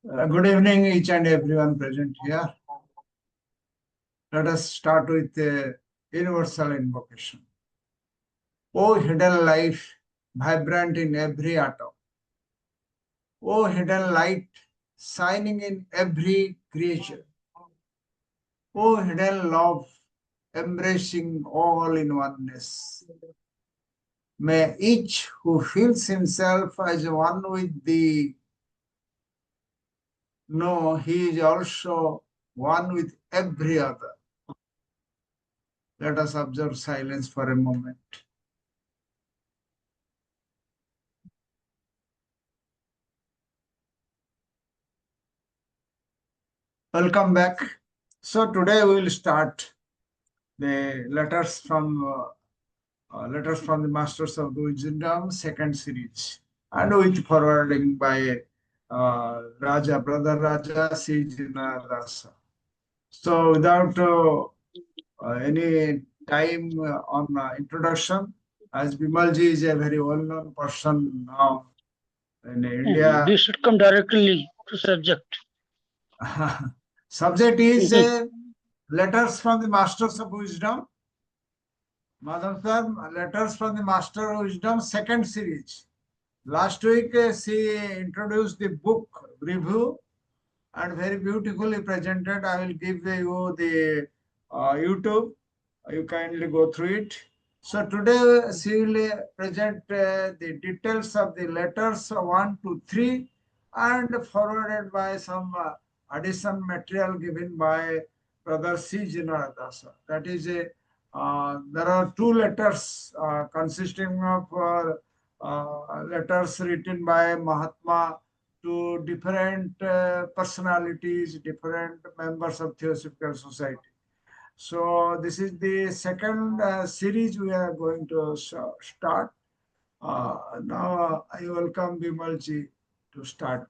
Good evening, each and everyone present here. Let us start with a universal invocation. O hidden life, vibrant in every atom. O hidden light, shining in every creature. O hidden love, embracing all in oneness. May each who feels himself as one with thee know he is also one with every other. Let us observe silence for a moment. Welcome back. So today we will start the letters from the Masters of the Wisdom second series, and with forwarding by Raja, brother Raja C. Jinadasa. So without any time on introduction, as Bimalji is a very well-known person now in India. We should come directly to subject. Subject is letters from the Masters of Wisdom. Madam sir, letters from the Master of Wisdom second series. Last week she introduced the book review and very beautifully presented. I will give you the YouTube. You kindly go through it. So today she will present the details of the letters 1 to 3 and forwarded by some additional material given by Brother C. Jinaradasa. That is there are two letters consisting of letters written by Mahatma to different personalities, different members of Theosophical Society. So this is the second series we are going to start. Now I welcome Bimalji to start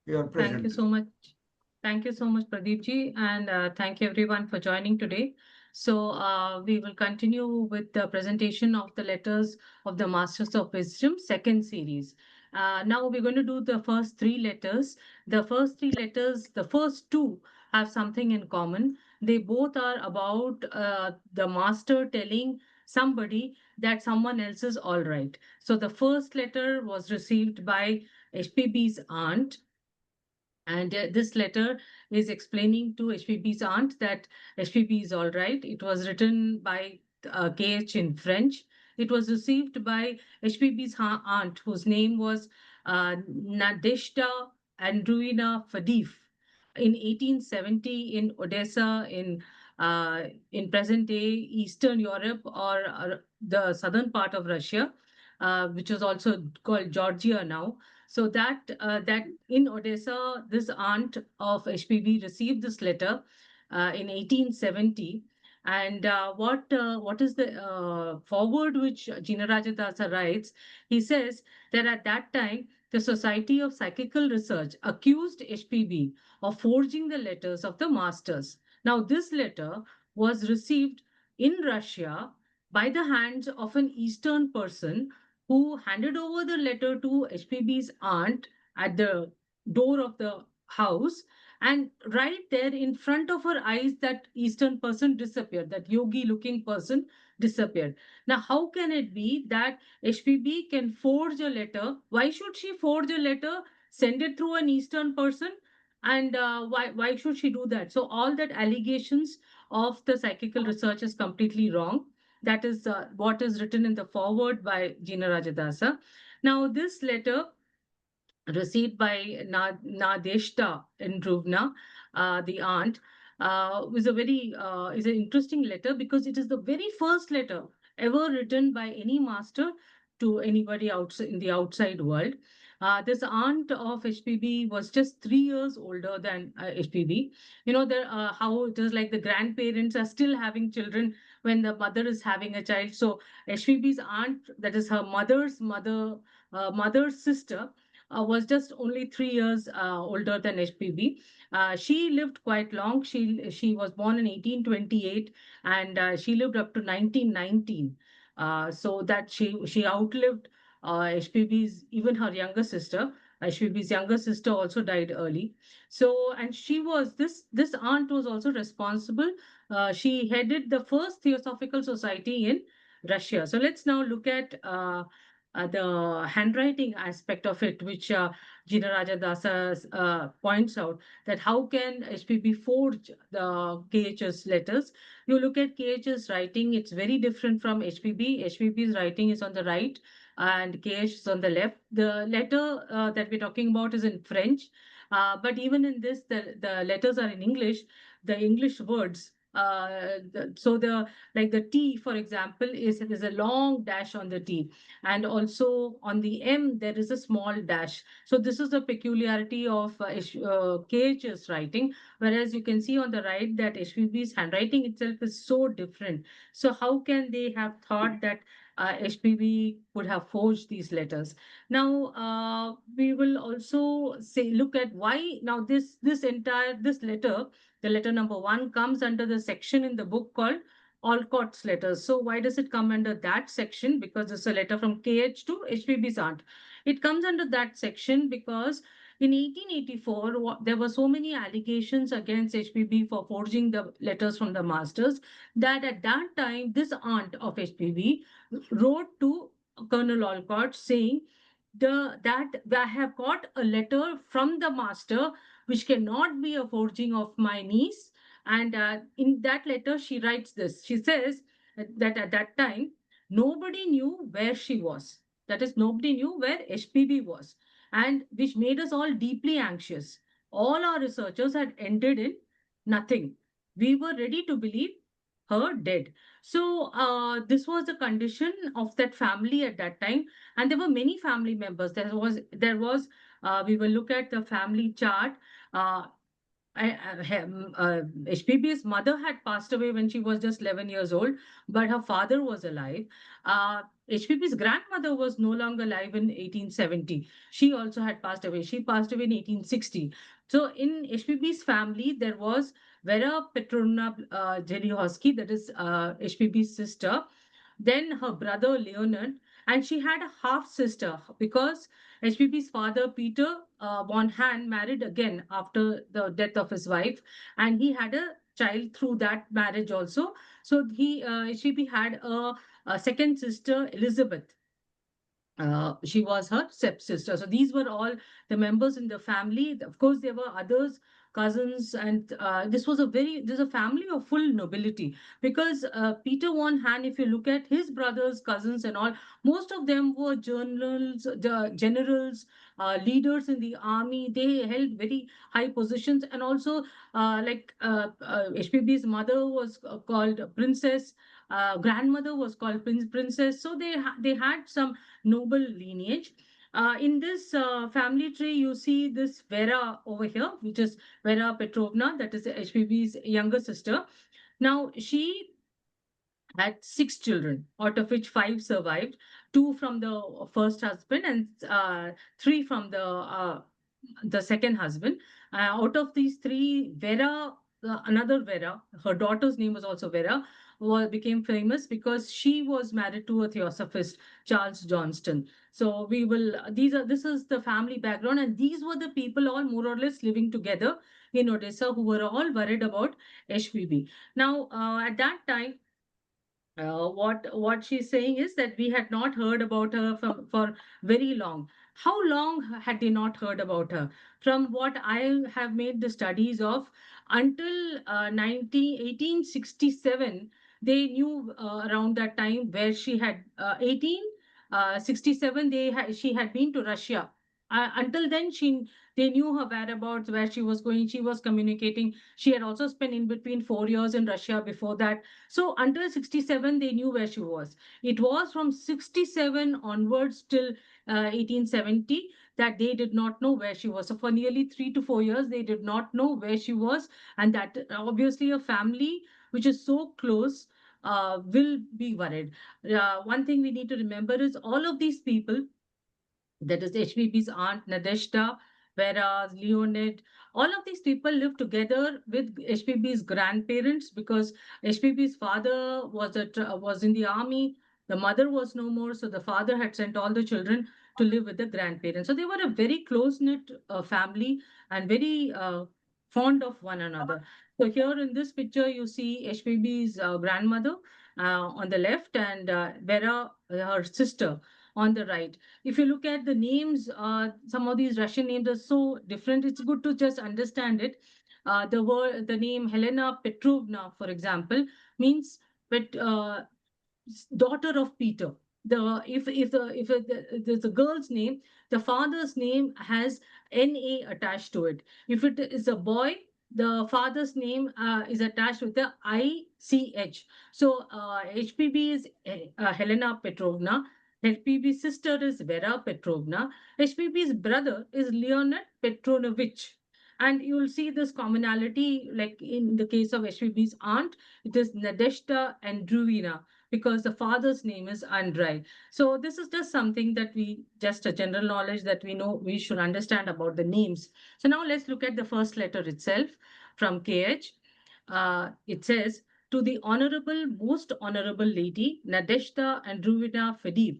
your Thank you presentation. so much. Thank you so much, Pradeep ji, and thank you everyone for joining today. So, we will continue with the presentation of the letters of the Masters of Wisdom, second series. Now, we're going to do the first three letters. The first three letters, the first two have something in common. They both are about the master telling somebody that someone else is all right. So, the first letter was received by HPB's aunt, and this letter is explaining to HPB's aunt that HPB is all right. It was written by KH in French. It was received by HPB's aunt, whose name was Nadeshda Andruina Fadif, in 1870 in Odessa, in present day Eastern Europe, or the southern part of Russia, which was also called Georgia now. So that in Odessa, this aunt of HPV received this letter in 1870. And what is the forward which Jina Rajadasa writes? He says that at that time, the Society of Psychical Research accused HPV of forging the letters of the masters. Now, this letter was received in Russia by the hands of an Eastern person who handed over the letter to HPB's aunt at the door of the house. And right there in front of her eyes, that Eastern person disappeared, that yogi looking person disappeared. Now, how can it be that HPB can forge a letter? Why should she forge a letter, send it through an Eastern person? And why should she do that? So, all that allegations of the psychical research is completely wrong. That is what is written in the forward by Jina Rajadasa. Now, this letter received by Nadeshta in Druvna, the aunt, is an interesting letter because it is the very first letter ever written by any master to anybody outside in the outside world. This aunt of HPB was just 3 years older than HPB. You know, how it is like the grandparents are still having children when the mother is having a child. So HPB's aunt, that is her mother's sister, was just only 3 years older than HPV. She lived quite long. She was born in 1828, and she lived up to 1919. So that she outlived HPV's, even her younger sister. HPB's younger sister also died early. So, and she was this aunt was also responsible. She headed the first Theosophical Society in Russia. So let's now look at the handwriting aspect of it, which Jina Raja Dasa points out, that how can HPB forge the KH's letters. You look at KH's writing, it's very different from HPB. HPB's writing is on the right and KH is on the left. The letter that we're talking about is in French, but even in this, the letters are in English, the English words. So the like the T, for example, is there's a long dash on the T, and also on the M there is a small dash. So this is the peculiarity of KH's writing, whereas you can see on the right that HPB's handwriting itself is so different. So how can they have thought that HPB would have forged these letters? Now we will also say look at why now this letter, the letter number 1, comes under the section in the book called Alcott's letters. So why does it come under that section? Because it's a letter from KH to HPB's aunt. It comes under that section because in 1884 there were so many allegations against HPB for forging the letters from the masters, that at that time this aunt of HPB wrote to Colonel Alcott saying that I have got a letter from the master which cannot be a forging of my niece. And in that letter, she writes this. She says that at that time, nobody knew where she was. That is, nobody knew where HPB was, and which made us all deeply anxious. All our researchers had ended in nothing. We were ready to believe her dead. So this was the condition of that family at that time, and there were many family members. We will look at the family chart. Uh, HPB's mother had passed away when she was just 11 years old, but her father was alive. HPB's grandmother was no longer alive in 1870. She also had passed away. She passed away in 1860. So in HPB's family, there was Vera Petrovna Jelihosky, that is HPB's sister, then her brother Leonard, and she had a half sister because HPB's father, Peter von Han, married again after the death of his wife, and he had a child through that marriage also. So HPB had a second sister, Elizabeth. She was her stepsister. So these were all the members in the family. Of course, there were others, cousins, and this is a family of full nobility. Because Peter von Han, if you look at his brothers, cousins, and all, most of them were generals, leaders in the army. They held very high positions, and also HPB's mother was called Princess. Grandmother was called Princess. So they had some noble lineage. In this family tree, you see this Vera over here, which is Vera Petrovna, that is HPB's younger sister. Now, she had 6 children, out of which 5 survived, 2 from the first husband and 3 from the second husband. Out of these 3, Vera, another Vera, her daughter's name was also Vera, became famous because she was married to a theosophist, Charles Johnston. So this is the family background, and these were the people all more or less living together in Odessa who were all worried about HPB. Now, at that time, what she's saying is that we had not heard about her for very long. How long had they not heard about her? From what I have made the studies of, until 1867, they knew around that time where she had 1867. She had been to Russia. Until then, they knew her whereabouts, where she was going. She was communicating. She had also spent in between 4 years in Russia before that. So until 67, they knew where she was. It was from 67 onwards till 1870 that they did not know where she was. So for nearly 3 to 4 years, they did not know where she was. And that obviously a family which is so close will be worried. One thing we need to remember is all of these people, that is HPB's aunt Nadeshda, whereas Leonid, all of these people lived together with HPB's grandparents because HPB's father was in the army. The mother was no more, so the father had sent all the children to live with the grandparents. So they were a very close-knit family and very fond of one another. So here in this picture, you see HPB's grandmother on the left and Vera, her sister, on the right. If you look at the names, some of these Russian names are so different. It's good to just understand it. The name Helena Petrovna, for example, means daughter of Peter. If there's a girl's name, the father's name has NA attached to it. If it is a boy, the father's name is attached with the ICH. So HPB is Helena Petrovna. HPB's sister is Vera Petrovna. HPB's brother is Leonid Petronovich. And you will see this commonality, like in the case of HPB's aunt, it is Nadeshda and Druvina, because the father's name is Andrei. So this is just something that we just a general knowledge that we know we should understand about the names. So now let's look at the first letter itself from KH. It says, to the honorable, most honorable lady Nadeshda Androvina Fediv,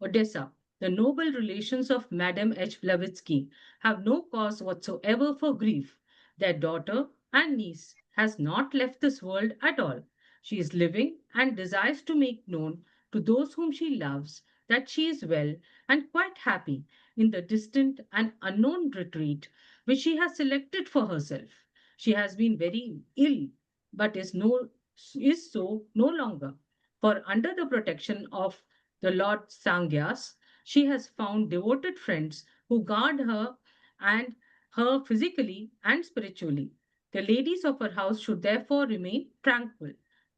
Odessa, the noble relations of Madame H. Blavatsky have no cause whatsoever for grief. Their daughter and niece has not left this world at all. She is living and desires to make known to those whom she loves that she is well and quite happy in the distant and unknown retreat which she has selected for herself. She has been very ill, but is so no longer. For under the protection of the Lord Sangyas, she has found devoted friends who guard her and her physically and spiritually. The ladies of her house should therefore remain tranquil.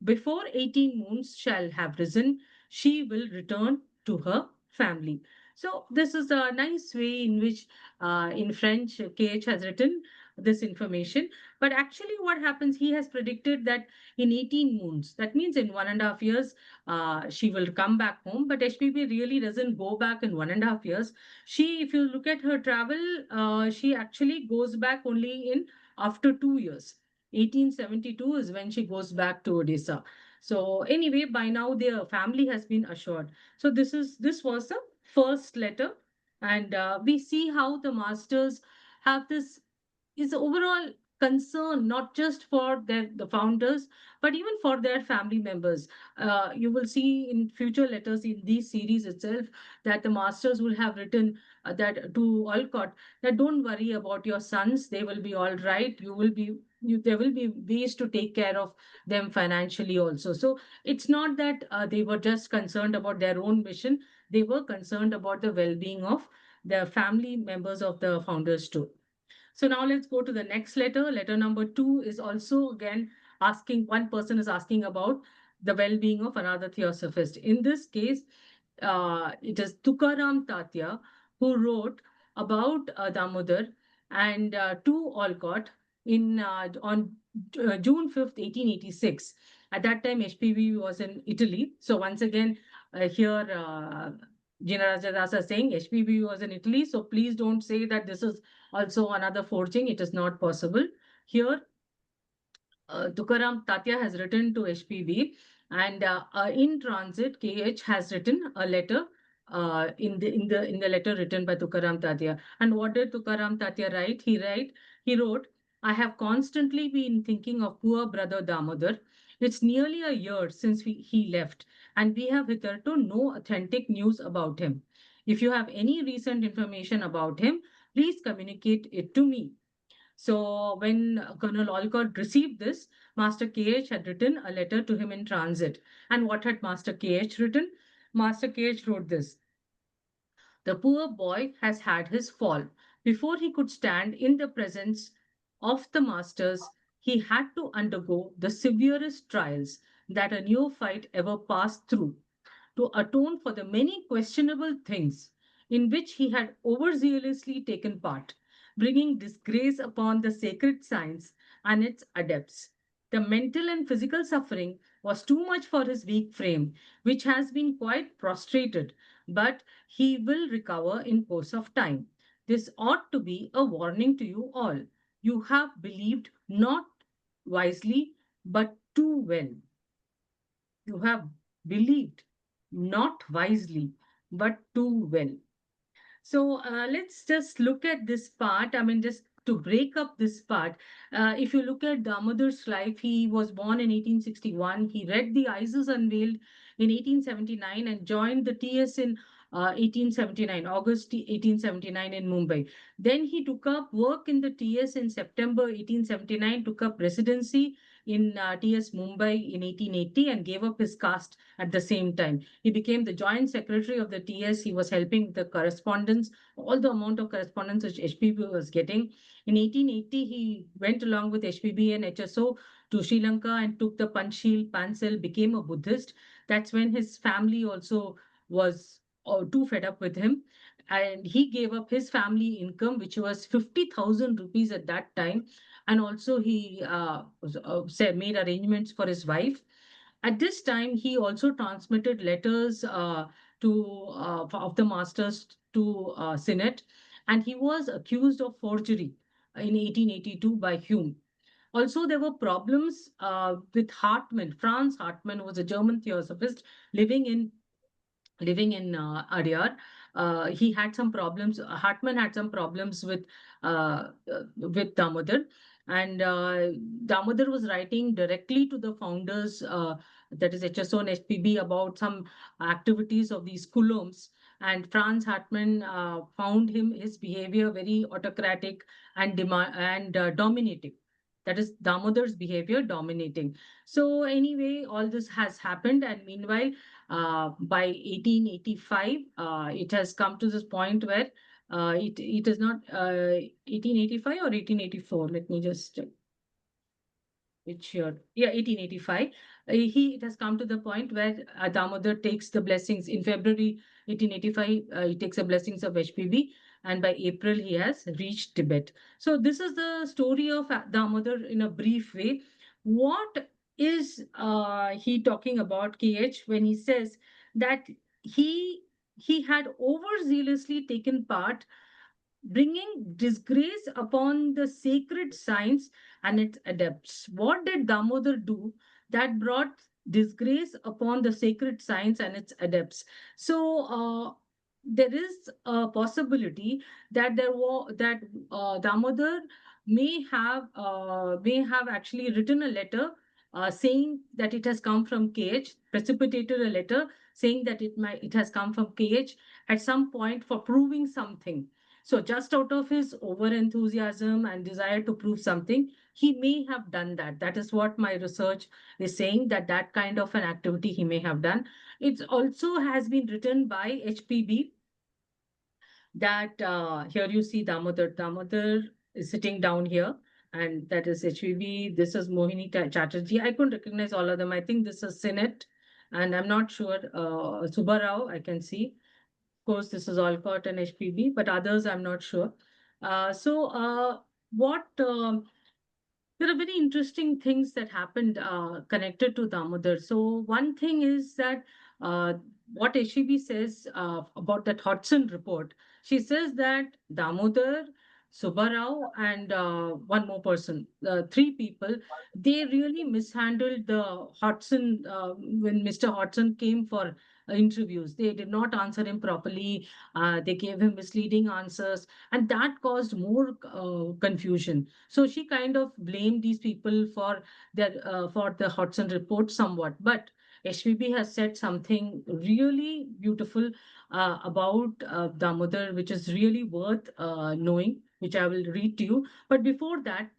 Before 18 moons shall have risen, she will return to her family. So this is a nice way in which, in French, KH has written this information. But actually, what happens? He has predicted that in 18 moons, that means in 1.5 years, she will come back home. But HPP really doesn't go back in 1.5 years. She, if you look at her travel, she actually goes back only in after 2 years. 1872 is when she goes back to Odessa. So anyway, by now their family has been assured. So this was the first letter, and we see how the masters have this is overall concern not just for the founders but even for their family members. You will see in future letters in these series itself that the masters will have written that to Alcott, that don't worry about your sons, they will be all right. There will be ways to take care of them financially also. So it's not that they were just concerned about their own mission, they were concerned about the well-being of the family members of the founders too. So now let's go to the next letter. Letter number 2 is also again asking, one person is asking about the well-being of another theosophist. In this case, it is Tukaram Tatya who wrote about Damodar and to Olcott on June 5th, 1886. At that time, HPV was in Italy. So once again, here Jina Rajadasa saying HPV was in Italy. So please don't say that this is also another forging. It is not possible. Here, Tukaram Tatya has written to HPV, and in transit, KH has written a letter in the letter written by Tukaram Tatya. And what did Tukaram Tatya write? He wrote, I have constantly been thinking of poor brother Damodar. It's nearly a year since he left, and we have hitherto no authentic news about him. If you have any recent information about him, please communicate it to me. So when Colonel Olcott received this, Master KH had written a letter to him in transit. And what had Master KH written? Master KH wrote this: the poor boy has had his fall. Before he could stand in the presence of the masters, he had to undergo the severest trials that a neophyte ever passed through to atone for the many questionable things in which he had overzealously taken part, bringing disgrace upon the sacred science and its adepts. The mental and physical suffering was too much for his weak frame, which has been quite prostrated, but he will recover in course of time. This ought to be a warning to you all. You have believed not wisely, but too well. You have believed not wisely, but too well. So let's just look at this part. I mean, just to break up this part, if you look at Damodar's life, he was born in 1861. He read The Isis Unveiled in 1879 and joined the TS in 1879, August 1879 in Mumbai. Then he took up work in the TS in September 1879, took up residency in TS Mumbai in 1880 and gave up his caste at the same time. He became the joint secretary of the TS. He was helping the correspondence, all the amount of correspondence which HPB was getting. In 1880, he went along with HPB and HSO to Sri Lanka and took the Panchsheel, Pancil, became a Buddhist. That's when his family also was too fed up with him. And he gave up his family income, which was 50,000 rupees at that time. And also, he made arrangements for his wife. At this time, he also transmitted letters of the masters to Senate, and he was accused of forgery in 1882 by Hume. Also, there were problems with Hartmann. Franz Hartmann was a German theosophist living in Adyar. He had some problems. Hartmann had some problems with Damodar, and Damodar was writing directly to the founders, that is HSO and SPB, about some activities of these Coulombs. And Franz Hartmann found his behavior very autocratic and dominating. That is Damodar's behavior dominating. So anyway, all this has happened, and meanwhile, by 1885, it has come to this point where it is not 1885 or 1884. Let me just check which year. Yeah, 1885. It has come to the point where Damodar takes the blessings in February 1885. He takes the blessings of HPB, and by April he has reached Tibet. So this is the story of Damodar in a brief way. What is he talking about, KH, when he says that he he had overzealously taken part, bringing disgrace upon the sacred science and its adepts? What did Damodar do that brought disgrace upon the sacred science and its adepts? So there is a possibility that Damodar may have actually written a letter saying that it has come from KH, precipitated a letter saying that it has come from KH at some point for proving something. So, just out of his over enthusiasm and desire to prove something, he may have done that. That is what my research is saying, that kind of an activity he may have done. It also has been written by HPB that here you see Damodar. Damodar is sitting down here, and that is HPB. This is Mohini Chatterjee. I couldn't recognize all of them. I think this is Senate, and I'm not sure. Subbarao, I can see. Of course, this is Olcott and HPB, but others I'm not sure. What there are very interesting things that happened connected to Damodar. So one thing is that uh, what HEB says about that Hodgson report, she says that Damodar, Subbarao, and one more person, three people, they really mishandled the Hodgson when Mr. Hodgson came for interviews. They did not answer him properly. They gave him misleading answers, and that caused more confusion. So she kind of blamed these people for the Hodgson report somewhat. But HVB has said something really beautiful about Damodar, which is really worth knowing, which I will read to you. But before that,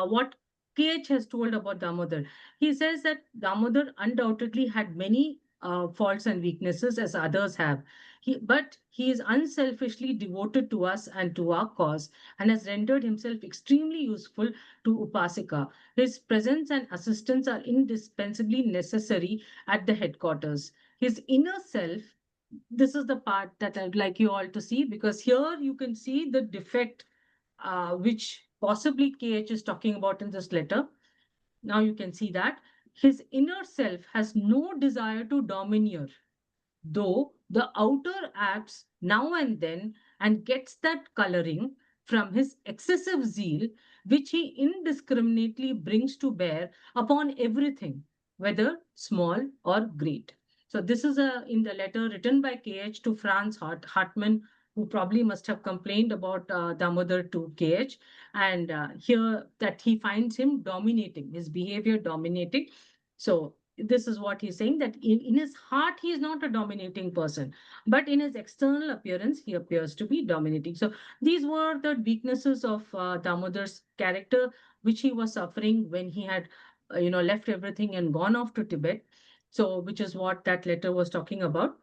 what KH has told about Damodar, he says that Damodar undoubtedly had many faults and weaknesses as others have. But he is unselfishly devoted to us and to our cause, and has rendered himself extremely useful to Upasika. His presence and assistance are indispensably necessary at the headquarters. His inner self, this is the part that I'd like you all to see, because here you can see the defect which possibly KH is talking about in this letter. Now you can see that his inner self has no desire to domineer, though the outer acts now and then and gets that coloring from his excessive zeal, which he indiscriminately brings to bear upon everything, whether small or great. So this is in the letter written by KH to Franz Hartmann, who probably must have complained about Damodar to KH, and here that he finds him dominating, his behavior dominating. So this is what he's saying, that in his heart he is not a dominating person, but in his external appearance he appears to be dominating. So these were the weaknesses of Damodar's character, which he was suffering when he had left everything and gone off to Tibet. So which is what that letter was talking about.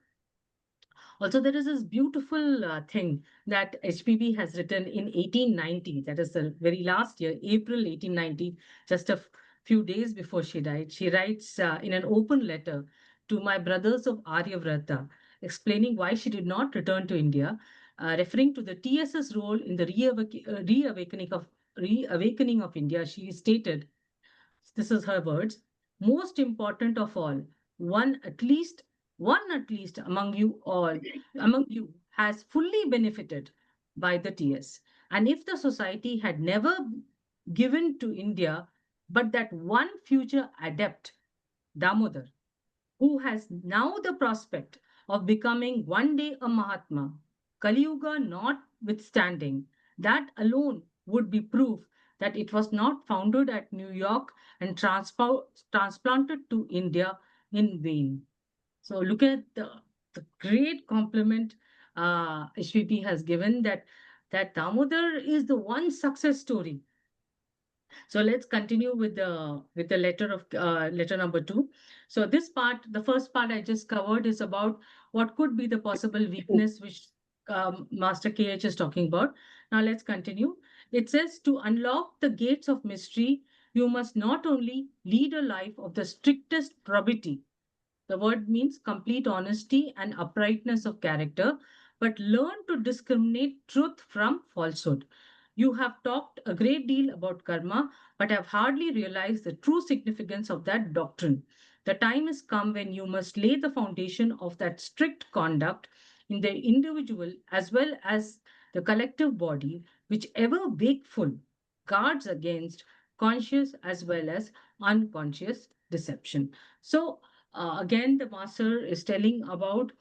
Also, there is this beautiful thing that HPB has written in 1890, that is the very last year, April 1890, just a few days before she died. She writes in an open letter to my brothers of Aryavrata, explaining why she did not return to India, referring to the TS's role in the reawakening of India. She stated, this is her words, most important of all, one at least, one at least among you has fully benefited by the TS. And if the society had never given to India, but that one future adept, Damodar, who has now the prospect of becoming one day a Mahatma, Kali Yuga notwithstanding, that alone would be proof that it was not founded at New York and transplanted to India in vain. So look at the great compliment HVP has given, that Damodar is the one success story. So let's continue with the letter of letter number two. So this part, the first part I just covered, is about what could be the possible weakness which Master KH is talking about. Now let's continue. It says, to unlock the gates of mystery, you must not only lead a life of the strictest probity. The word means complete honesty and uprightness of character, but learn to discriminate truth from falsehood. You have talked a great deal about karma, but have hardly realized the true significance of that doctrine. The time has come when you must lay the foundation of that strict conduct in the individual as well as the collective body, which ever wakeful guards against conscious as well as unconscious deception. So, again, the master is telling about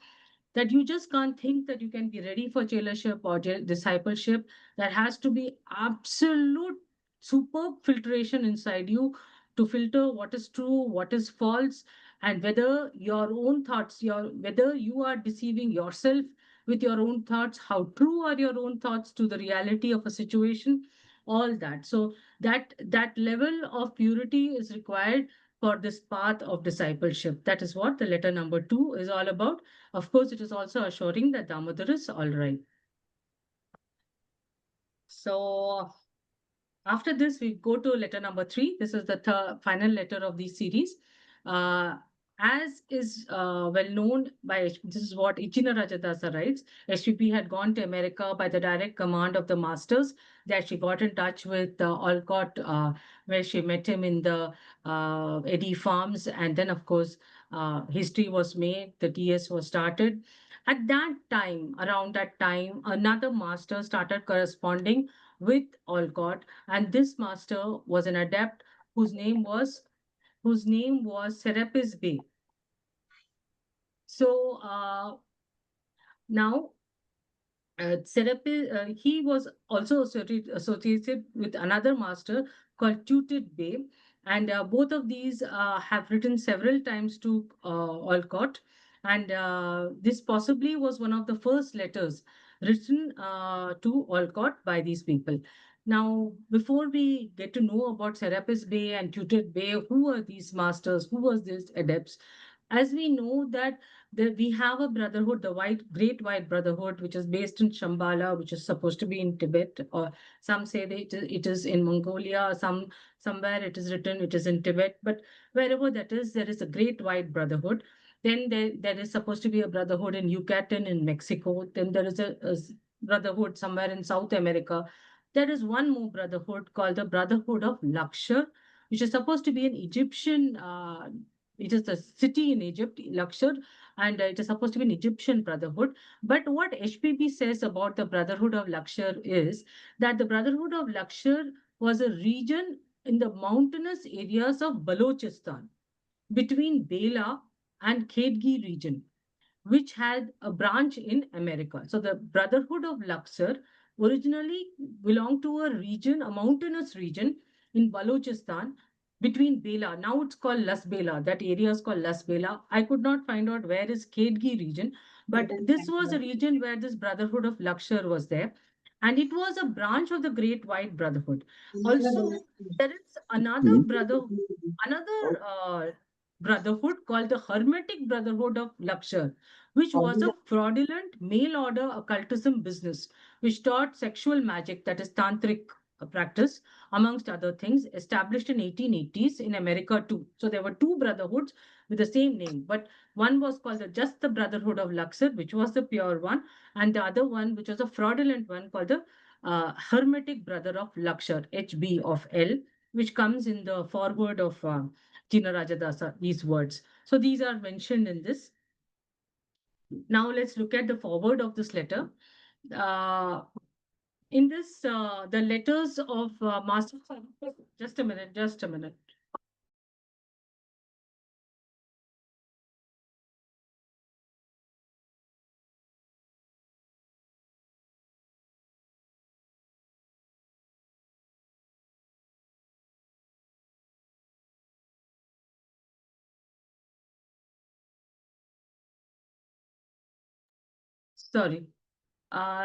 that you just can't think that you can be ready for chelaship or discipleship. There has to be absolute superb filtration inside you to filter what is true, what is false, and whether your own thoughts, whether you are deceiving yourself with your own thoughts, how true are your own thoughts to the reality of a situation, all that. So that level of purity is required for this path of discipleship. That is what the letter number two is all about. Of course, it is also assuring that Damodar is all right. So after this, we go to letter number three. This is the final letter of the series. Uh, as is well known by, this is what Ichina Rajadasa writes, SVP had gone to America by the direct command of the masters, that she got in touch with Olcott, where she met him in the Eddy Farms. And then, of course, history was made, the TS was started. At that time, around that time, another master started corresponding with Olcott, and this master was an adept whose name was Serapis Bey. So now he was also associated with another master called Tutit Bey, and both of these have written several times to Olcott, and this possibly was one of the first letters written to Olcott by these people. Now, before we get to know about Serapis Bey and Tutit Bey, who are these masters, who was these adepts? As we know that we have a brotherhood, the Great White Brotherhood, which is based in Shambhala, which is supposed to be in Tibet, or some say that it is in Mongolia, somewhere it is written it is in Tibet, but wherever that is, there is a Great White Brotherhood. Then there is supposed to be a brotherhood in Yucatan in Mexico. Then there is a brotherhood somewhere in South America. There is one more brotherhood called the Brotherhood of Lakshar, which is supposed to be an Egyptian. It is a city in Egypt, Lakshar, and it is supposed to be an Egyptian brotherhood. But what HPB says about the Brotherhood of Lakshar is that the Brotherhood of Lakshar was a region in the mountainous areas of Balochistan between Bela and Khedgi region, which had a branch in America. So the Brotherhood of Luxor originally belonged to a region, a mountainous region in Balochistan between Bela. Now it's called Las Bela. That area is called Las Bela. I could not find out where is Kedgi region, but this was a region where this Brotherhood of Luxor was there. And it was a branch of the Great White Brotherhood. Also, there is another brotherhood called the Hermetic Brotherhood of Luxor, which was a fraudulent mail order occultism business, which taught sexual magic, that is tantric practice, amongst other things, established in 1880s in America too. So there were two brotherhoods with the same name, but one was called just the Brotherhood of Luxor, which was the pure one, and the other one, which was a fraudulent one, called the Hermetic Brother of Luxor, HB of L, which comes in the foreword of Jina Rajadasa, these words. So these are mentioned in this. Now let's look at the forward of this letter. Uh, in this, the letters of Master. Just a minute, just a minute. Sorry.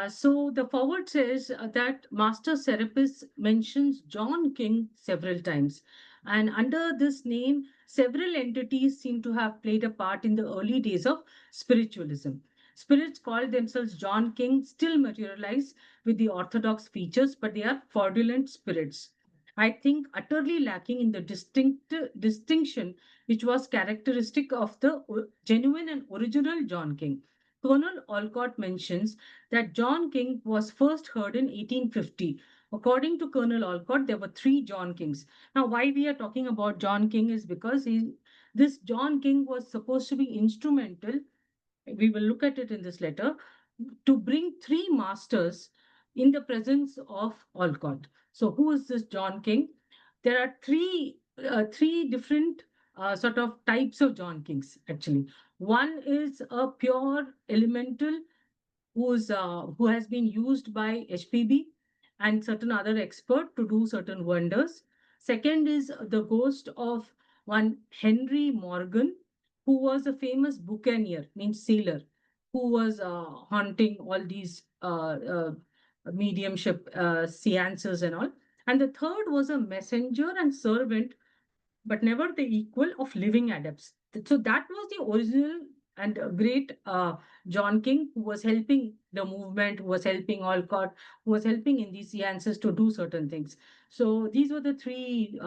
So the forward says that Master Serapis mentions John King several times. And under this name, several entities seem to have played a part in the early days of spiritualism. Spirits called themselves John King still materialize with the orthodox features, but they are fraudulent spirits. I think utterly lacking in the distinction which was characteristic of the genuine and original John King. Colonel Olcott mentions that John King was first heard in 1850. According to Colonel Olcott, there were three John Kings. Now, why we are talking about John King is because this John King was supposed to be instrumental. We will look at it in this letter to bring three masters in the presence of Olcott. So, who is this John King? There are three different sort of types of John Kings actually. One is a pure elemental who has been used by HPB and certain other expert to do certain wonders. Second is the ghost of one Henry Morgan, who was a famous buccaneer, means sailor, who was haunting all these mediumship seances and all. And the third was a messenger and servant, but never the equal of living adepts. So that was the original and great John King, who was helping the movement, who was helping Alcott, who was helping in these seances to do certain things. So these were the three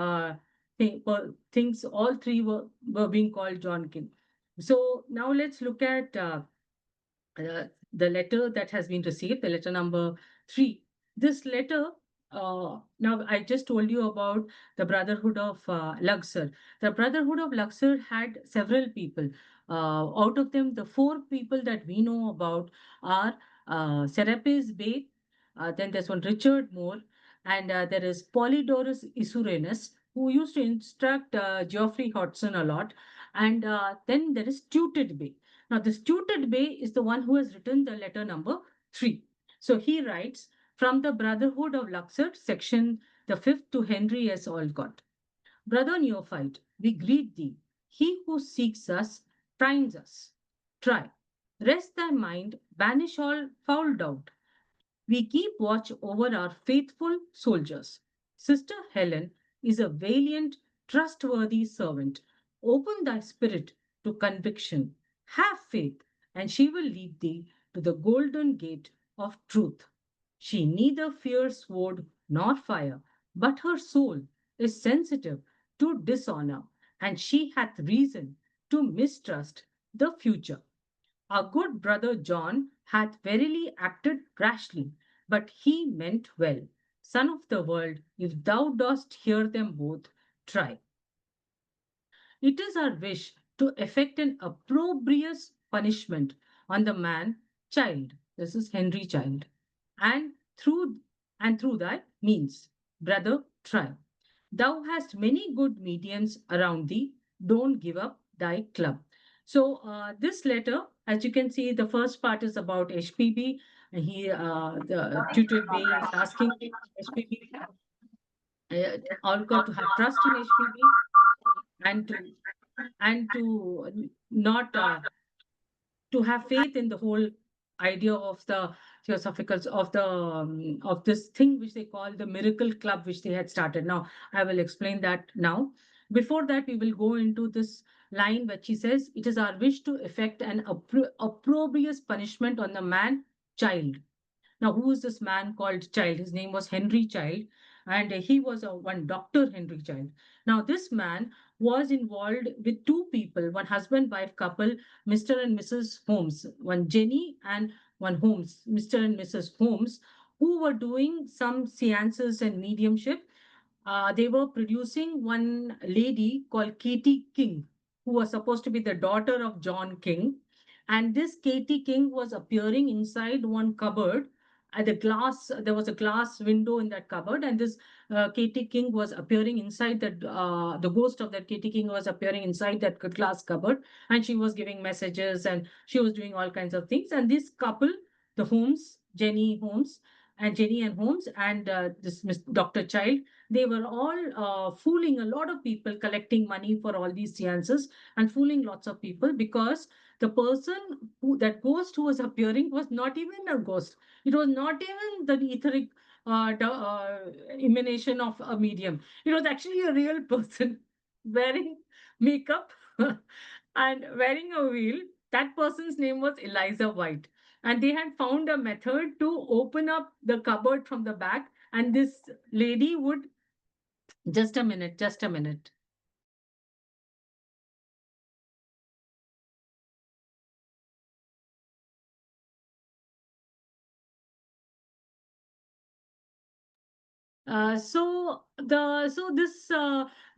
things, all three were being called John King. So now let's look at the letter that has been received, the letter number 3. This letter, now I just told you about the Brotherhood of Luxor. The Brotherhood of Luxor had several people. Out of them, the four people that we know about are Serapis Bey, then there's one Richard Moore, and there is Polydorus Isurenus, who used to instruct Geoffrey Hodgson a lot, and then there is Tuted Bey. Now, this Tuted Bey is the one who has written the letter number 3. So he writes, from the Brotherhood of Luxor, section the 5th to Henry S. Olcott. Brother Neophyte, we greet thee. He who seeks us finds us. Try. Rest thy mind, banish all foul doubt. We keep watch over our faithful soldiers. Sister Helen is a valiant, trustworthy servant. Open thy spirit to conviction. Have faith, and she will lead thee to the golden gate of truth. She neither fears sword nor fire, but her soul is sensitive to dishonor, and she hath reason to mistrust the future. Our good brother John hath verily acted rashly, but he meant well. Son of the world, if thou dost hear them both, try. It is our wish to effect an opprobrious punishment on the man child. This is Henry Child. And through through thy means, brother, try. Thou hast many good mediums around thee. Don't give up thy club. So this letter, as you can see, the first part is about HPB. The tutor Bay is asking HPB, Olcott to have trust in HPB and to not to have faith in the whole idea of the theosophical of this thing which they call the miracle club which they had started. Now I will explain that now. Before that, we will go into this line which he says, it is our wish to effect an opprobrious punishment on the man child. Now, who is this man called Child? His name was Henry Child, and he was a one Dr. Henry Child. Now, this man was involved with two people, one husband-wife couple, Mr. and Mrs. Holmes, one Jenny and one Holmes, Mr. and Mrs. Holmes, who were doing some seances and mediumship. They were producing one lady called Katie King, who was supposed to be the daughter of John King. And this Katie King was appearing inside one cupboard. At the glass, there was a glass window in that cupboard, and this Katie King was appearing inside that. The ghost of that Katie King was appearing inside that glass cupboard, and she was giving messages and she was doing all kinds of things. And this couple, the Holmes, Jenny and Holmes, and this Dr. Child, they were all fooling a lot of people, collecting money for all these seances and fooling lots of people because the person that ghost who was appearing was not even a ghost. It was not even the etheric emanation of a medium. It was actually a real person wearing makeup and wearing a veil. That person's name was Eliza White. And they had found a method to open up the cupboard from the back, and this lady would just a minute, just a minute.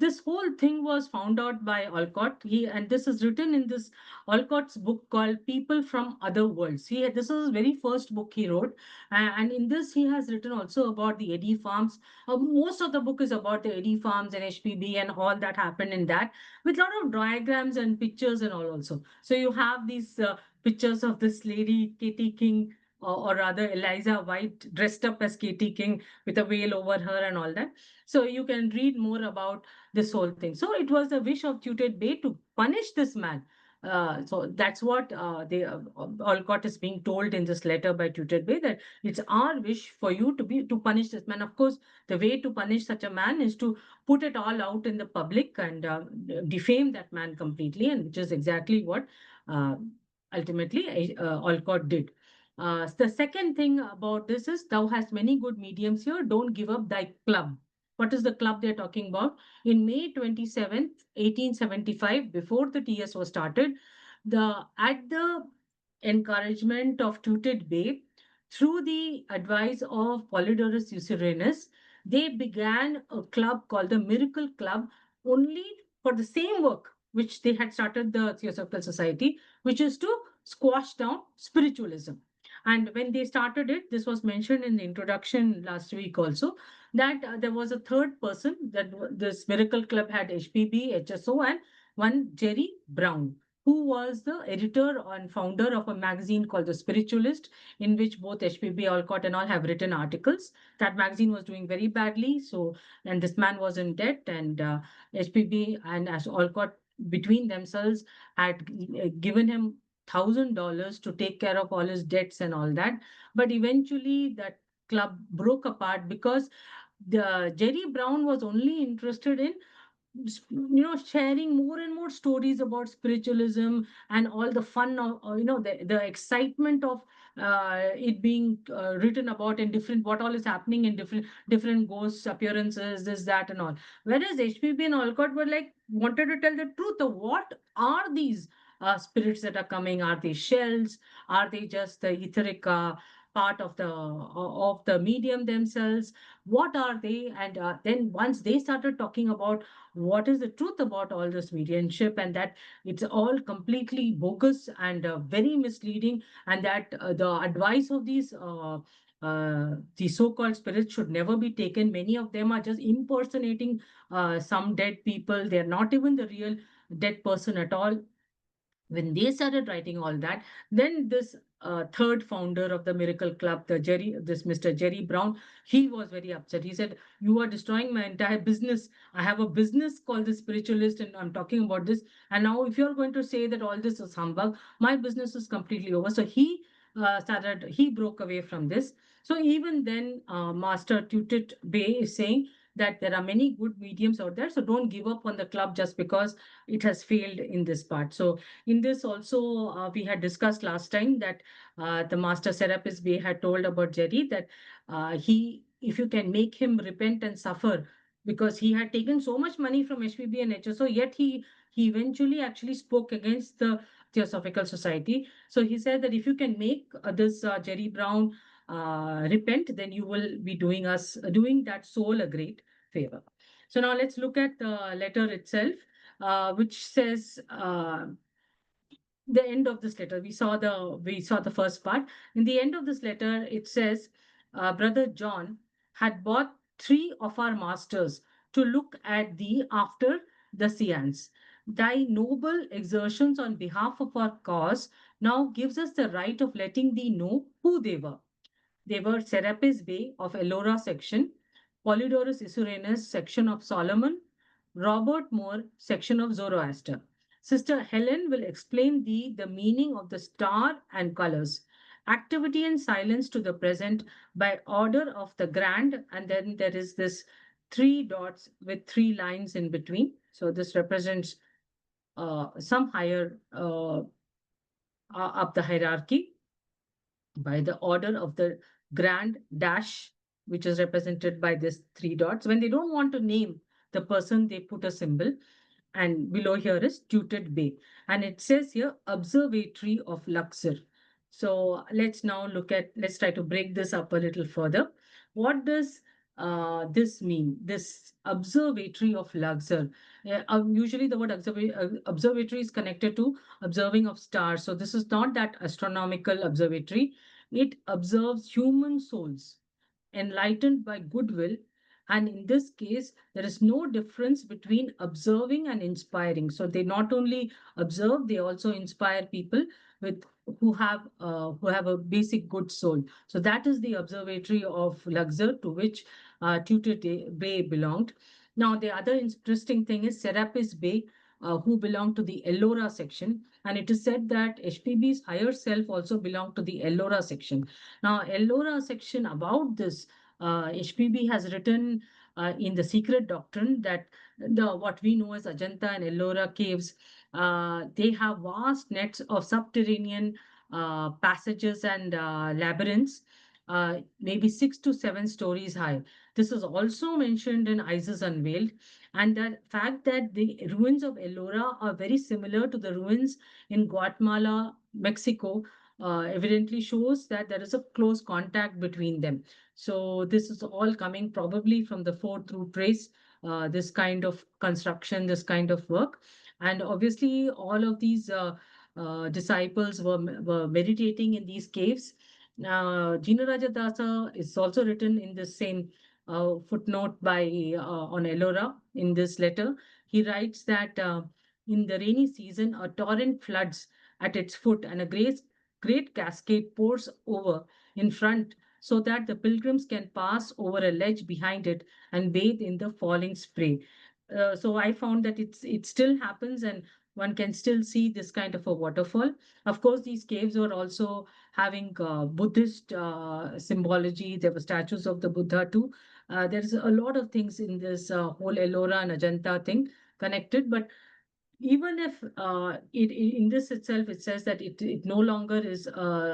This whole thing was found out by Alcott. And this is written in this Alcott's book called People from Other Worlds. This is his very first book he wrote, and in this he has written also about the Eddy farms. Most of the book is about the Eddy farms and HPB and all that happened in that, with a lot of diagrams and pictures and all also. So you have these pictures of this lady Katie King, or rather Eliza White, dressed up as Katie King with a veil over her and all that. So you can read more about this whole thing. So it was the wish of Tuted Bay to punish this man. So that's what Olcott is being told in this letter by Tuted Bay, that it's our wish for you to punish this man. Of course, the way to punish such a man is to put it all out in the public and defame that man completely, and which is exactly what uh, ultimately Olcott did. The second thing about this is, thou hast many good mediums here, don't give up thy club. What is the club they're talking about? In May 27th, 1875, before the TS was started, at the encouragement of Tuted Bay, through the advice of Polydorus Usuranus, they began a club called the Miracle Club, only for the same work which they had started the Theosophical Society, which is to squash down spiritualism. And when they started it, this was mentioned in the introduction last week also, that there was a third person, that this Miracle Club had HPB, HSO, and one Jerry Brown, who was the editor and founder of a magazine called The Spiritualist, in which both HPB, Alcott, and all have written articles. That magazine was doing very badly. So, and this man was in debt, and HPB and as Alcott between themselves had given him $1,000 to take care of all his debts and all that. But eventually, that club broke apart because the Jerry Brown was only interested in sharing more and more stories about spiritualism and all the fun of the excitement of it being written about in different, what all is happening in different ghost appearances, this, that, and all. Whereas HPB and Alcott were like, wanted to tell the truth of what are these spirits that are coming. Are they shells? Are they just the etheric part of the medium themselves? What are they? And then once they started talking about what is the truth about all this mediumship, and that it's all completely bogus and very misleading, and that the advice of these so-called spirits should never be taken. Many of them are just impersonating some dead people. They're not even the real dead person at all. When they started writing all that, then this third founder of the Miracle Club, this Mr. Jerry Brown, he was very upset. He said, "You are destroying my entire business. I have a business called the Spiritualist, and I'm talking about this. And now, if you're going to say that all this is humbug, my business is completely over." So he broke away from this. So even then, Master Tutit Bay is saying that there are many good mediums out there. So don't give up on the club just because it has failed in this part. So in this also, we had discussed last time that the master serapis we had told about Jerry that if you can make him repent and suffer, because he had taken so much money from HPB and HSO, yet he eventually actually spoke against the Theosophical Society. So he said that if you can make this Jerry Brown repent, then you will be doing that soul a great favor. So now let's look at the letter itself, which says. The end of this letter, we saw the first part. In the end of this letter, it says, Brother John had bought 3 of our masters to look at thee after the seance. Thy noble exertions on behalf of our cause now gives us the right of letting thee know who they were. They were Serapis Bey of Ellora section, Polydorus Isurenus section of Solomon, Robert Moore section of Zoroaster. Sister Helen will explain thee the meaning of the star and colors, activity and silence to the present by order of the grand, and then there is this 3 dots with 3 lines in between. So this represents some higher up the hierarchy by the order of the grand dash, which is represented by this 3 dots. When they don't want to name the person, they put a symbol. And below here is Tuted Bay. And it says here Observatory of Luxor. So let's try to break this up a little further. What does this mean? This Observatory of Luxor. Usually the word observatory is connected to observing of stars. So this is not that astronomical observatory. It observes human souls enlightened by goodwill. And in this case, there is no difference between observing and inspiring. So they not only observe, they also inspire people with who have a basic good soul. So that is the observatory of Luxor to which Tutor Bay belonged. Now, the other interesting thing is Serapis Bay, who belonged to the Ellora section. And it is said that HPB's higher self also belonged to the Ellora section. Now, Ellora section about this, HPB has written in the Secret Doctrine that the what we know as Ajanta and Ellora caves, they have vast nets of subterranean passages and labyrinths, maybe 6 to 7 stories high. This is also mentioned in Isis Unveiled, and the fact that the ruins of Ellora are very similar to the ruins in Guatemala, Mexico, evidently shows that there is a close contact between them. So this is all coming probably from the fourth root race, this kind of construction, this kind of work. And obviously, all of these disciples were meditating in these caves. Jinaraja Dasa is also written in the same footnote by on Ellora in this letter. He writes that in the rainy season, a torrent floods at its foot, and a great cascade pours over in front so that the pilgrims can pass over a ledge behind it and bathe in the falling spray. So I found that it still happens and one can still see this kind of a waterfall. Of course, these caves were also having Buddhist symbology. There were statues of the Buddha too. There's a lot of things in this whole Ellora and Ajanta thing connected, but even if in this itself it says that it no longer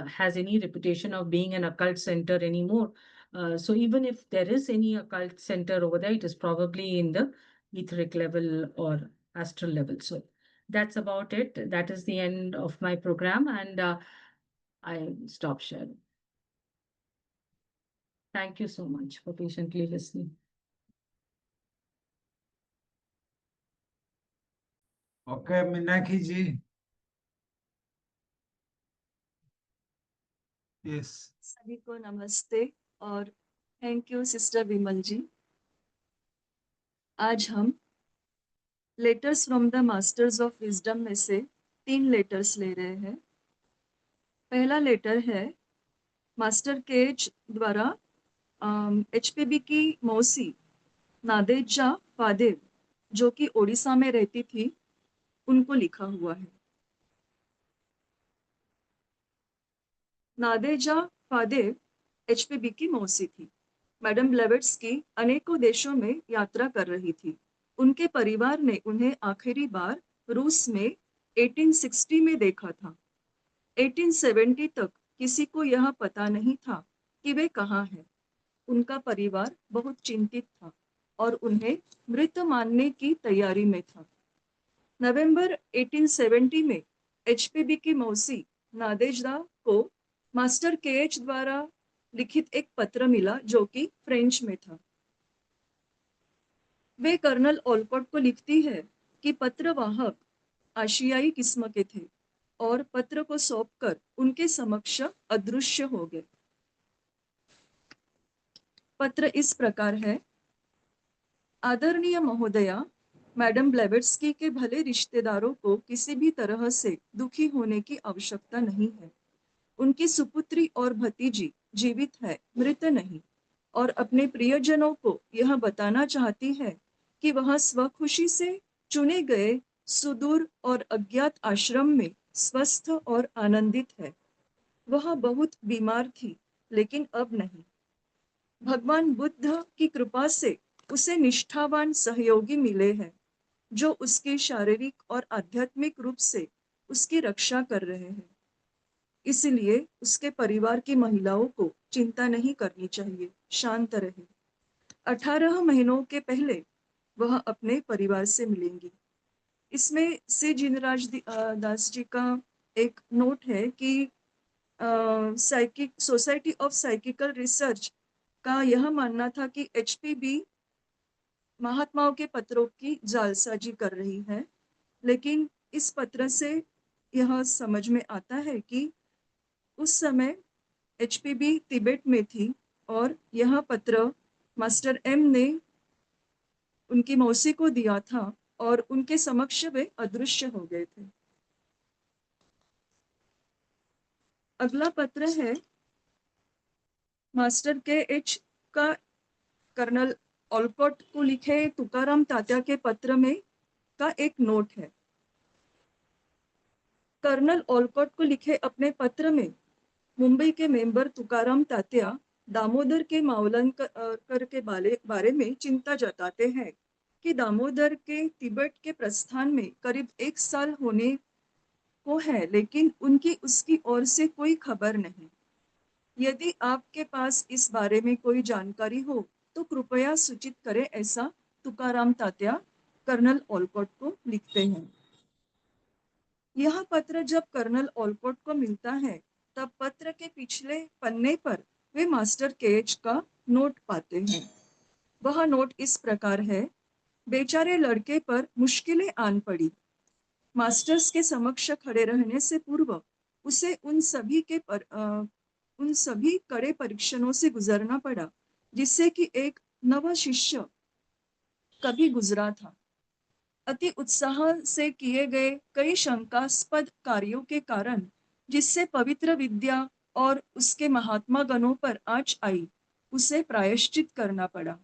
has any reputation of being an occult center anymore. So even if there is any occult center over there, it is probably in the etheric level or astral level. So that's about it. That is the end of my program, and I stop sharing. Thank you so much for patiently listening. Okay, Minaki ji. Yes. सभी को नमस्ते और thank you sister विमल जी। आज हम letters from the masters of wisdom में से 3 letters ले रहे हैं। पहला लेटर है मास्टर केज द्वारा एचपीबी की मौसी नादेजा फादेव, जो कि ओडिशा में रहती थी, उनको लिखा हुआ है। नादेजा फादेव एचपीबी की मौसी थी। मैडम ब्लेवेट्स्की अनेकों देशों में यात्रा कर रही थी। उनके परिवार ने उन्हें आखिरी बार रूस में 1860 में देखा था। 1870 तक किसी को यह पता नहीं था कि वे कहाँ हैं। उनका परिवार बहुत चिंतित था और उन्हें मृत मानने की तैयारी में था। नवंबर 1870 में एचपीबी की मौसी नादेजदा को मास्टर केएच द्वारा लिखित एक पत्र मिला जो कि फ्रेंच में था। वे कर्नल ओलकॉट को लिखती है कि पत्रवाहक आशियाई किस्म के थे और पत्र को सौंपकर उनके समक्ष अदृश्य हो गए। पत्र इस प्रकार है। आदरणीय महोदया, मैडम ब्लेवेट्स्की के भले रिश्तेदारों को किसी भी तरह से दुखी होने की आवश्यकता नहीं है। उनकी सुपुत्री और भतीजी जीवित है, मृत नहीं, और अपने प्रियजनों को यह बताना चाहती है कि वह स्वखुशी से चुने गए सुदूर और अज्ञात आश्रम में स्वस्थ और आनंदित है। वह बहुत बीमार थी, लेकिन अब नहीं। भगवान बुद्ध की कृपा से उसे निष्ठावान सहयोगी मिले हैं, जो उसकी शारीरिक और आध्यात्मिक रूप से उसकी रक्षा कर रहे हैं। इसलिए उसके परिवार की महिलाओं को चिंता नहीं करनी चाहिए, शांत रहे। 18 महीनों के पहले वह अपने परिवार से मिलेंगी। इसमें से जिनराज दास जी का एक नोट है कि psychic society of psychical research का यह मानना था कि एचपीबी महात्माओं के पत्रों की जालसाजी कर रही है, लेकिन इस पत्र से यह समझ में आता है कि उस समय एचपीबी तिब्बत में थी और यह पत्र मास्टर एम ने उनकी मौसी को दिया था और उनके समक्ष वे अदृश्य हो गए थे। अगला पत्र है मास्टर के एच का कर्नल ओलकॉट को लिखे तुकाराम तात्या के पत्र में का एक नोट है। कर्नल ओलकॉट को लिखे अपने पत्र में मुंबई के मेंबर तुकाराम तात्या दामोदर के मावलंकर के बारे में चिंता जताते हैं कि दामोदर के तिब्बत के प्रस्थान में करीब 1 साल होने को है, लेकिन उनकी उसकी ओर से कोई खबर नहीं। यदि आपके पास इस बारे में कोई जानकारी हो तो कृपया सूचित करें, ऐसा तुकाराम तात्या कर्नल ओलकॉट को लिखते हैं। यह पत्र जब कर्नल ओलकॉट को मिलता है तब पत्र के पिछले पन्ने पर वे मास्टर केएच का नोट पाते हैं। वह नोट इस प्रकार है। बेचारे लड़के पर मुश्किलें आन पड़ी। मास्टर्स के समक्ष खड़े रहने से पूर्व उसे उन सभी कड़े परीक्षणों से गुजरना पड़ा जिससे कि एक नव शिष्य कभी गुजरा था। अति उत्साह से किए गए कई शंकास्पद कार्यों के कारण जिससे पवित्र विद्या और उसके महात्मा गणों पर आँच आई, उसे प्रायश्चित करना पड़ा।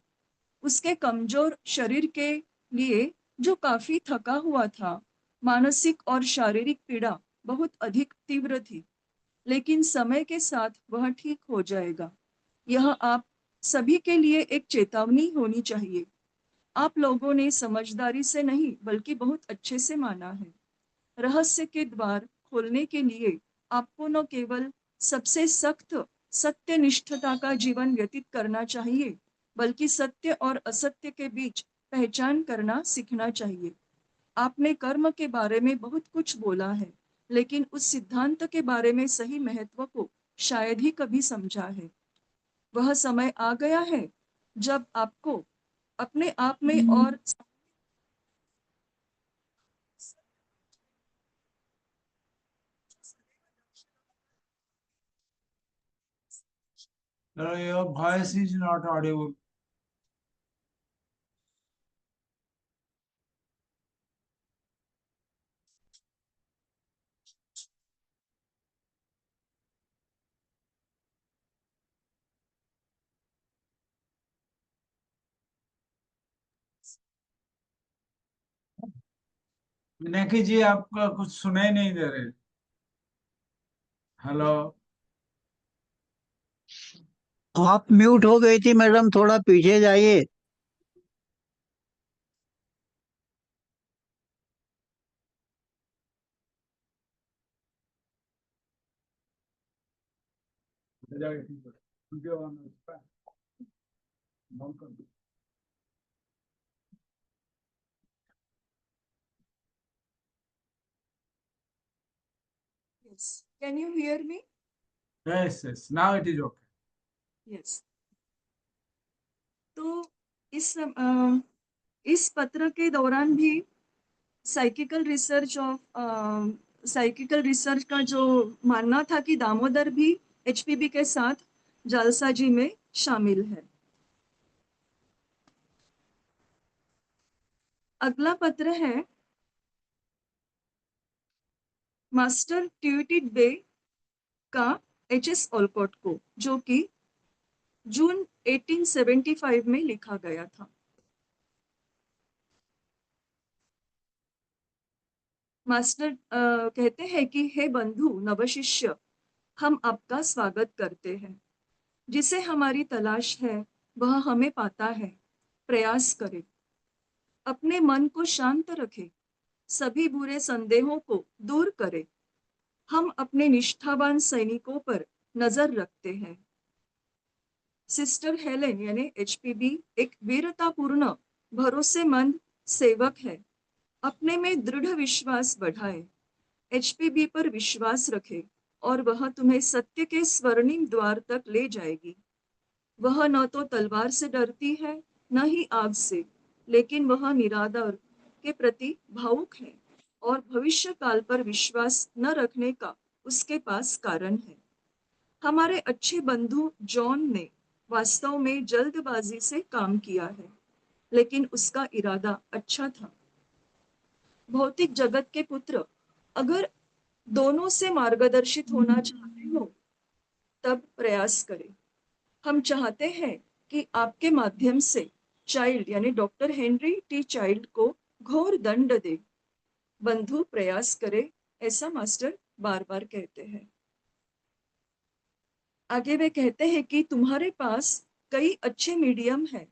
उसके कमजोर शरीर के लिए, जो काफी थका हुआ था, मानसिक और शारीरिक पीड़ा बहुत अधिक तीव्र थी, लेकिन समय के साथ वह ठीक हो जाएगा। यह आप सभी के लिए एक चेतावनी होनी चाहिए। आप लोगों ने समझदारी से नहीं बल्कि बहुत अच्छे से माना है। रहस्य के द्वार खोलने के लिए आपको न केवल सबसे सख्त सत्यनिष्ठता का जीवन व्यतीत करना चाहिए, बल्कि सत्य और असत्य के बीच पहचान करना सीखना चाहिए। आपने कर्म के बारे में बहुत कुछ बोला है, लेकिन उस सिद्धांत के बारे में सही महत्व को शायद ही कभी समझा है। वह समय आ गया है जब आपको अपने आप में और Your voice is not audible. Meenakshi जी आपका कुछ सुनाई नहीं दे रहे। हेलो। आप म्यूट हो गई थी मैडम, थोड़ा पीछे जाइए। वीडियो ऑन है, बंद कर दो। Yes. Can you hear me? Yes, yes. Now it is okay. Yes. तो इस पत्र के दौरान भी साइकिकल रिसर्च का जो मानना था कि दामोदर भी एचपीबी के साथ जालसाजी में शामिल है। अगला पत्र है मास्टर ट्यूटिड बे का एचएस ओलकॉट को, जो कि जून 1875 में लिखा गया था। मास्टर कहते हैं कि हे बंधु नवशिष्य, हम आपका स्वागत करते हैं। जिसे हमारी तलाश है वह हमें पाता है। प्रयास करें, अपने मन को शांत रखें, सभी बुरे संदेहों को दूर करें। हम अपने निष्ठावान सैनिकों पर नजर रखते हैं। सिस्टर हेलेन यानी एचपीबी एक वीरतापूर्ण भरोसेमंद सेवक है। अपने में दृढ़ विश्वास बढ़ाए, एचपीबी पर विश्वास रखे और वह तुम्हें सत्य के स्वर्णिम द्वार तक ले जाएगी। वह न तो तलवार से डरती है न ही आग से, लेकिन वह निरादर के प्रति भावुक है और भविष्य काल पर विश्वास न रखने का उसके पास कारण है। हमारे अच्छे बंधु जॉन ने वास्तव में जल्दबाजी से काम किया है, लेकिन उसका इरादा अच्छा था। भौतिक जगत के पुत्र, अगर दोनों से मार्गदर्शित होना चाहते हो तब प्रयास करें। हम चाहते हैं कि आपके माध्यम से चाइल्ड यानी डॉक्टर हेनरी टी चाइल्ड को घोर दंड दे। बंधु प्रयास करे, ऐसा मास्टर बार बार कहते हैं। आगे वे कहते हैं कि तुम्हारे पास कई अच्छे मीडियम हैं।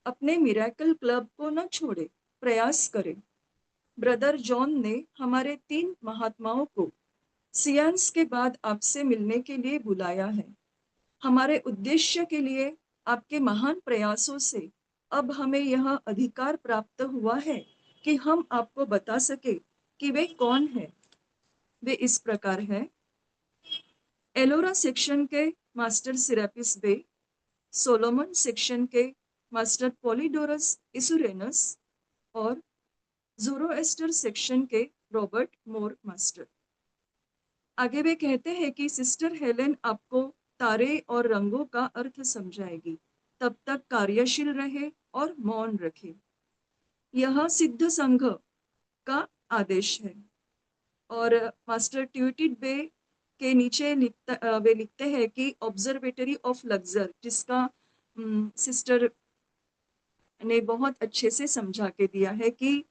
अपने मिरेकल क्लब को न छोड़े, प्रयास करें। ब्रदर जॉन ने हमारे 3 महात्माओं को सियांस के बाद आपसे मिलने के लिए बुलाया है। हमारे उद्देश्य के लिए आपके महान प्रयासों से अब हमें यह अधिकार प्राप्त हुआ है कि हम आपको बता सके कि वे कौन हैं। वे इस प्रकार हैं: एलोरा सेक्शन के मास्टर सिरापिस बे, सोलोमन सेक्शन के मास्टर पॉलीडोरस इसुरेनस और ज़ोरोएस्टर सेक्शन के रॉबर्ट मोर मास्टर। आगे वे कहते हैं कि सिस्टर हेलेन आपको तारे और रंगों का अर्थ समझाएगी। तब तक कार्यशील रहे और मौन रखे। यह सिद्ध संघ का आदेश है। और मास्टर ट्यूटिड बे के नीचे वे लिखते हैं कि ऑब्जर्वेटरी ऑफ लग्जर, जिसका सिस्टर ने बहुत अच्छे से समझा के दिया है कि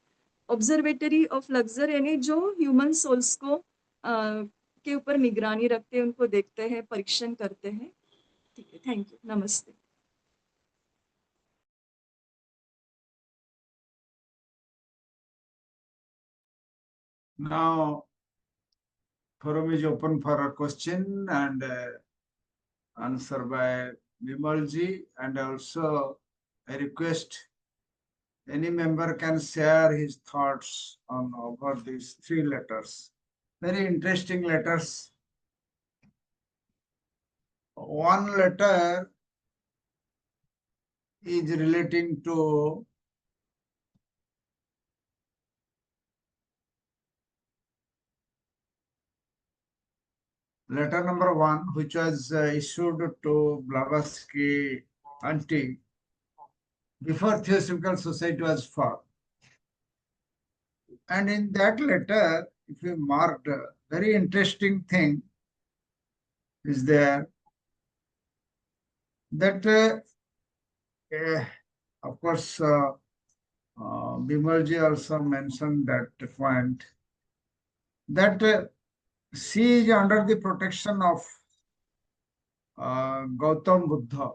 ऑब्जर्वेटरी ऑफ लग्जर यानी जो ह्यूमन सोल्स को के ऊपर निगरानी रखते हैं, उनको देखते हैं, परीक्षण करते हैं। ठीक है, थैंक यू, नमस्ते। Now, forum is open for a question and answer by Vimal ji, and also I request any member can share his thoughts on over these 3 letters. Very interesting letters. One letter is relating to letter number 1, which was issued to Blavatsky auntie before Theosophical Society was formed. And in that letter, if you marked, a very interesting thing is there that, of course, Vimal ji also mentioned that point, that sea is under the protection of Gautam Buddha.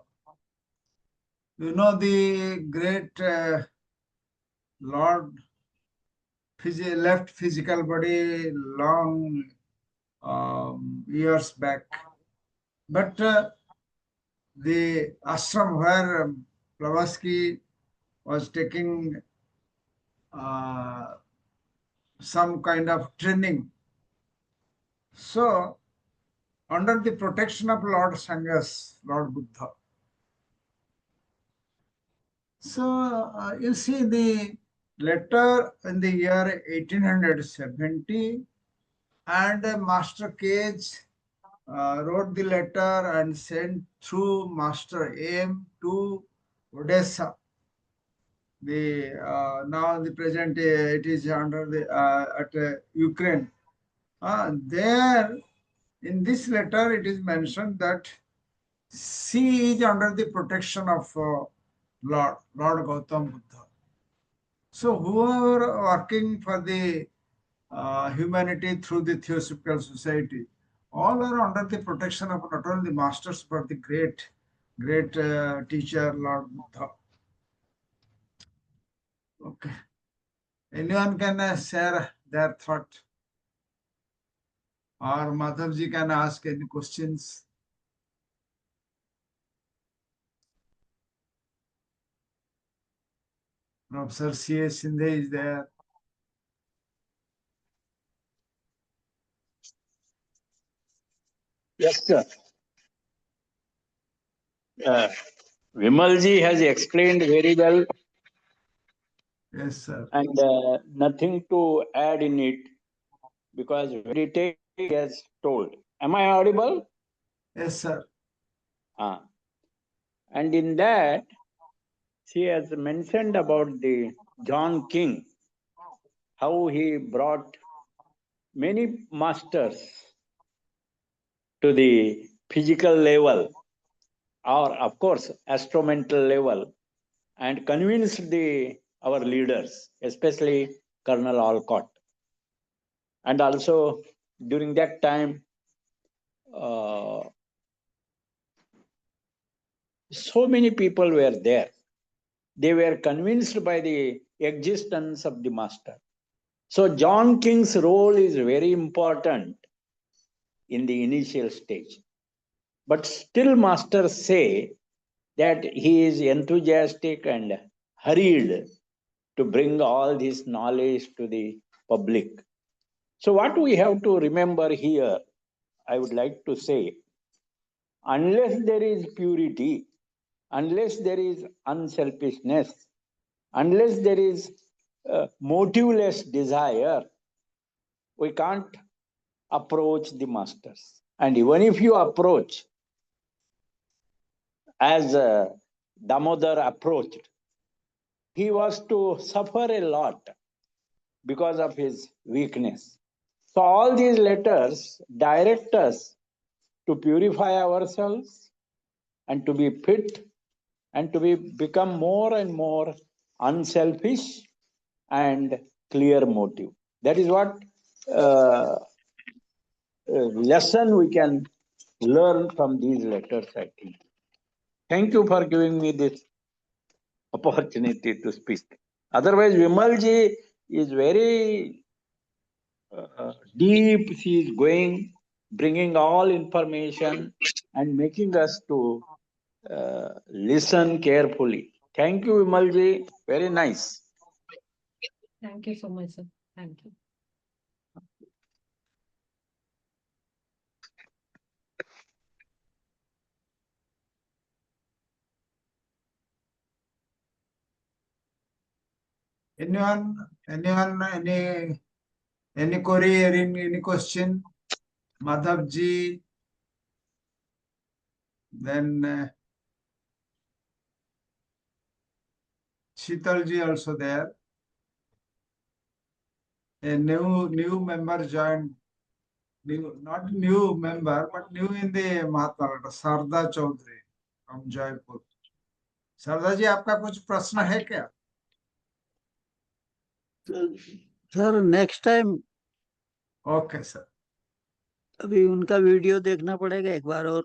You know, the great Lord left physical body long years back. But the ashram where Blavatsky was taking some kind of training. So, under the protection of Lord Sanghas, Lord Buddha. So, you see the letter in the year 1870, and Master Cage wrote the letter and sent through Master M to Odessa. The now the present it is under the at Ukraine. There in this letter it is mentioned that sea is under the protection of Lord Gautam Buddha. So whoever working for the humanity through the Theosophical Society, all are under the protection of not only the masters but the great teacher Lord Buddha. Okay. Anyone can share their thought, or Madhavji can ask any questions. Professor C.A. Sindhe is there. Yes, sir. Vimalji has explained very well, Yes, sir. and nothing to add in it because very detailed he has told. Am I audible? Yes, sir. And in that, she has mentioned about the John King, how he brought many masters to the physical level, or of course, astromental level, and convinced our leaders, especially Colonel Alcott. And also during that time, so many people were there. They were convinced by the existence of the master. So John King's role is very important in the initial stage. But still masters say that he is enthusiastic and hurried to bring all this knowledge to the public. So what we have to remember here, I would like to say, unless there is purity, unless there is unselfishness, unless there is motiveless desire, we can't approach the masters. And even if you approach, as Damodar approached, he was to suffer a lot because of his weakness. So all these letters direct us to purify ourselves and to be fit and to become more and more unselfish and clear motive. That is what lesson we can learn from these letters, I think. Thank you for giving me this opportunity to speak. Otherwise, Vimalji is very deep. He is going, bringing all information and making us to listen carefully. Thank you, Vimalji. Very nice. Thank you so much, sir. Thank you. Anyone, any query, any question? Madhavji, then Sheetalji also there. A new member joined. Not new member, but new in the Mahatma, Sarda Chaudhary from Jaipur. सरदा जी आपका कुछ प्रश्न है क्या? Sir next time Okay, sir. अभी उनका video देखना पड़ेगा एक बार और।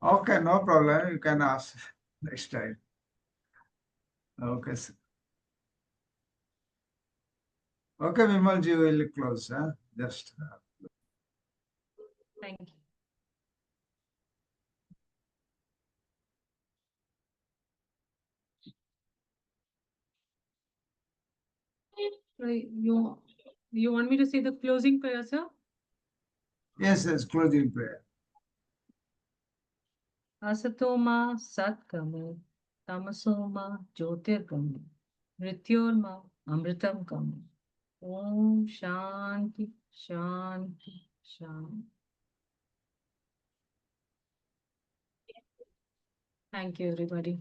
Okay, no problem. You can ask next time. Okay, sir. Okay, Vimal ji will close. Just. Thank you. Right, you want me to say the closing prayer, sir? Yes, closing prayer. Asatoma Satkamu, Tamasoma Jyotirgamu, Mrityorma Amritam Kamu. Om Shanti, Shanti, Shanti. Thank you, everybody.